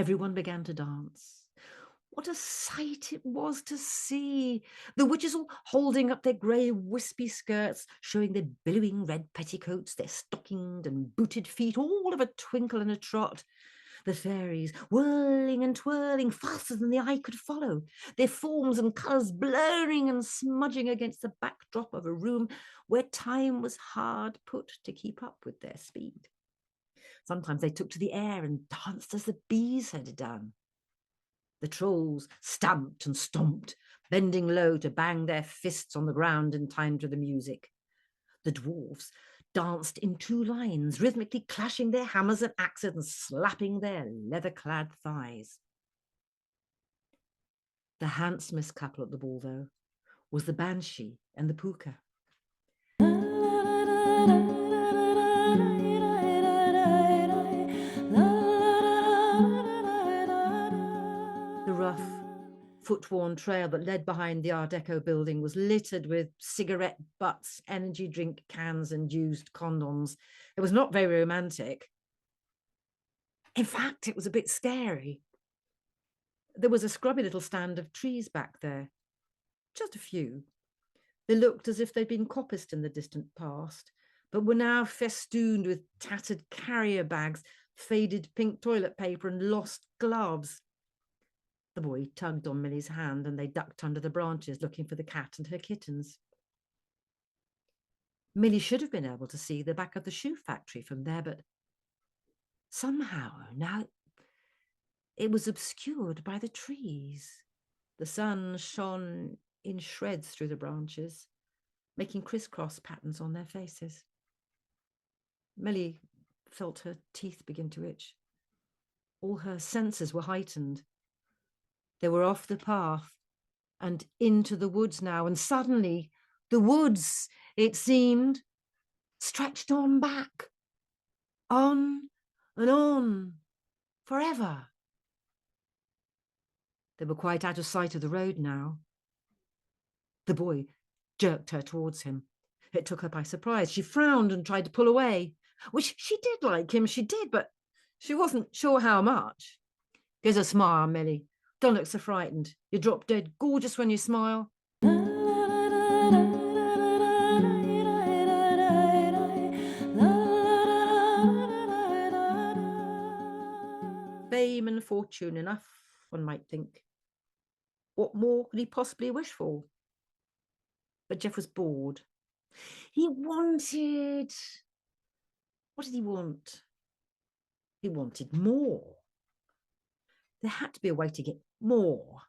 Everyone began to dance. What a sight it was to see! The witches all holding up their grey wispy skirts, showing their billowing red petticoats, their stockinged and booted feet, all of a twinkle and a trot. The fairies whirling and twirling faster than the eye could follow, their forms and colours blurring and smudging against the backdrop of a room where time was hard put to keep up with their speed. Sometimes they took to the air and danced as the bees had done. The trolls stamped and stomped, bending low to bang their fists on the ground in time to the music. The dwarfs danced in two lines, rhythmically clashing their hammers and axes and slapping their leather-clad thighs. The handsomest couple at the ball, though, was the banshee and the puka. The rough, foot-worn trail that led behind the Art Deco building was littered with cigarette butts, energy drink cans and used condoms. It was not very romantic. In fact, it was a bit scary. There was a scrubby little stand of trees back there, just a few. They looked as if they'd been coppiced in the distant past, but were now festooned with tattered carrier bags, faded pink toilet paper and lost gloves. The boy tugged on Millie's hand and they ducked under the branches looking for the cat and her kittens. Millie should have been able to see the back of the shoe factory from there, but somehow now it was obscured by the trees. The sun shone in shreds through the branches, making crisscross patterns on their faces. Millie felt her teeth begin to itch. All her senses were heightened. They were off the path and into the woods now, and suddenly the woods, it seemed, stretched on back, on and on, forever. They were quite out of sight of the road now. The boy jerked her towards him. It took her by surprise. She frowned and tried to pull away. Which she did like him, she did, but she wasn't sure how much. Here's a smile, Millie. Don't look so frightened. You drop dead gorgeous when you smile. Fame and fortune enough, one might think. What more could he possibly wish for? But Jeff was bored. He wanted... What did he want? He wanted more. There had to be a way to get more.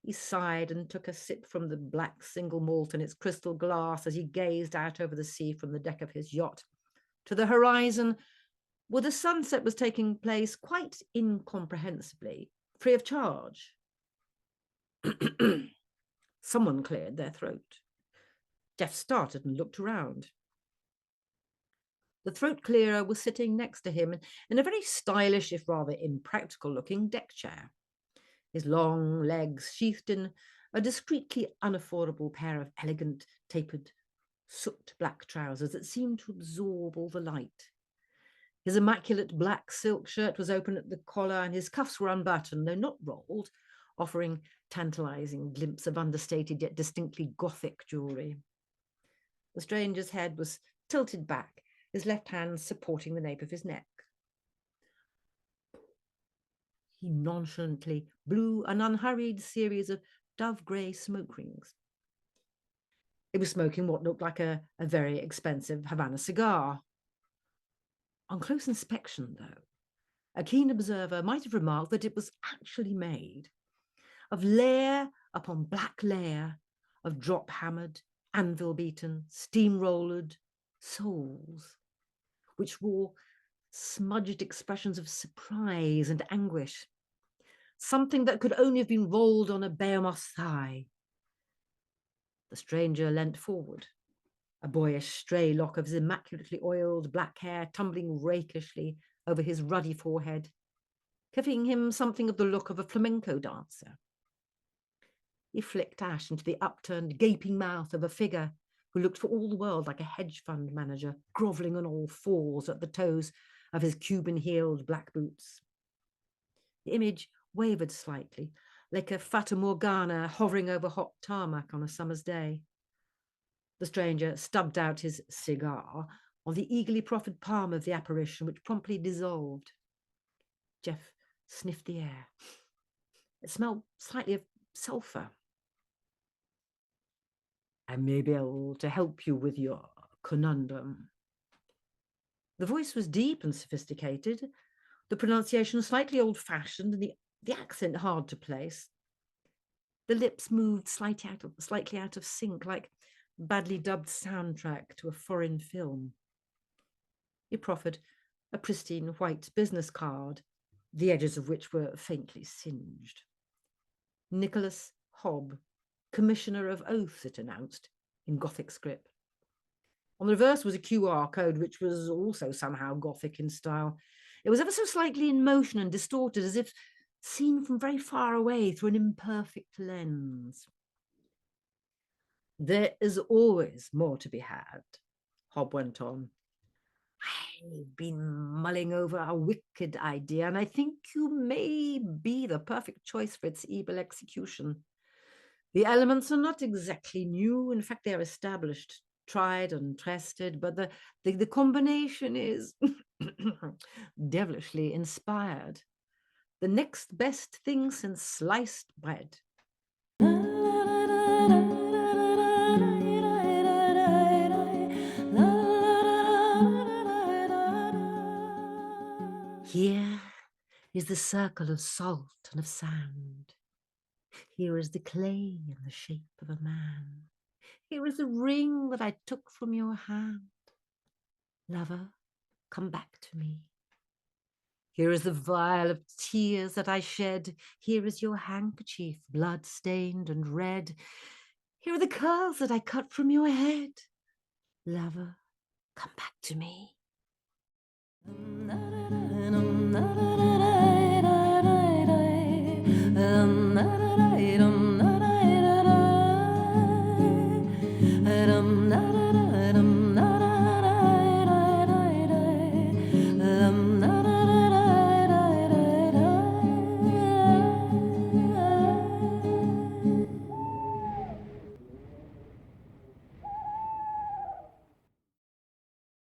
He sighed and took a sip from the black single malt in its crystal glass as he gazed out over the sea from the deck of his yacht to the horizon, where the sunset was taking place quite incomprehensibly, free of charge. Someone cleared their throat. Jeff started and looked around. The throat clearer was sitting next to him in a very stylish, if rather impractical-looking deck chair, his long legs sheathed in a discreetly unaffordable pair of elegant, tapered, soot black trousers that seemed to absorb all the light. His immaculate black silk shirt was open at the collar and his cuffs were unbuttoned, though not rolled, offering tantalising glimpse of understated yet distinctly Gothic jewellery. The stranger's head was tilted back, his left hand supporting the nape of his neck. He nonchalantly blew an unhurried series of dove-grey smoke rings. He was smoking what looked like a very expensive Havana cigar. On close inspection, though, a keen observer might have remarked that it was actually made of layer upon black layer of drop-hammered, anvil-beaten, steam-rollered souls, which wore smudged expressions of surprise and anguish, something that could only have been rolled on a behemoth's thigh. The stranger leant forward, a boyish stray lock of his immaculately oiled black hair tumbling rakishly over his ruddy forehead, giving him something of the look of a flamenco dancer. He flicked ash into the upturned, gaping mouth of a figure who looked for all the world like a hedge fund manager, grovelling on all fours at the toes of his Cuban-heeled black boots. The image wavered slightly, like a Fata Morgana hovering over hot tarmac on a summer's day. The stranger stubbed out his cigar on the eagerly proffered palm of the apparition, which promptly dissolved. Jeff sniffed the air. It smelled slightly of sulphur. "I may be able to help you with your conundrum." The voice was deep and sophisticated, the pronunciation slightly old-fashioned, and the accent hard to place. The lips moved slightly out of sync, like a badly dubbed soundtrack to a foreign film. He proffered a pristine white business card, the edges of which were faintly singed. "Nicholas Hobb, Commissioner of Oaths," it announced, in Gothic script. On the reverse was a QR code, which was also somehow Gothic in style. It was ever so slightly in motion and distorted, as if seen from very far away through an imperfect lens. "There is always more to be had," Hobb went on. "I've been mulling over a wicked idea, and I think you may be the perfect choice for its evil execution. The elements are not exactly new. In fact, they are established, tried and tested, but the combination is devilishly inspired. The next best thing since sliced bread." "Here is the circle of salt and of sand. Here is the clay in the shape of a man. Here is the ring that I took from your hand. Lover, come back to me. Here is the vial of tears that I shed. Here is your handkerchief, blood-stained and red. Here are the curls that I cut from your head. Lover, come back to me."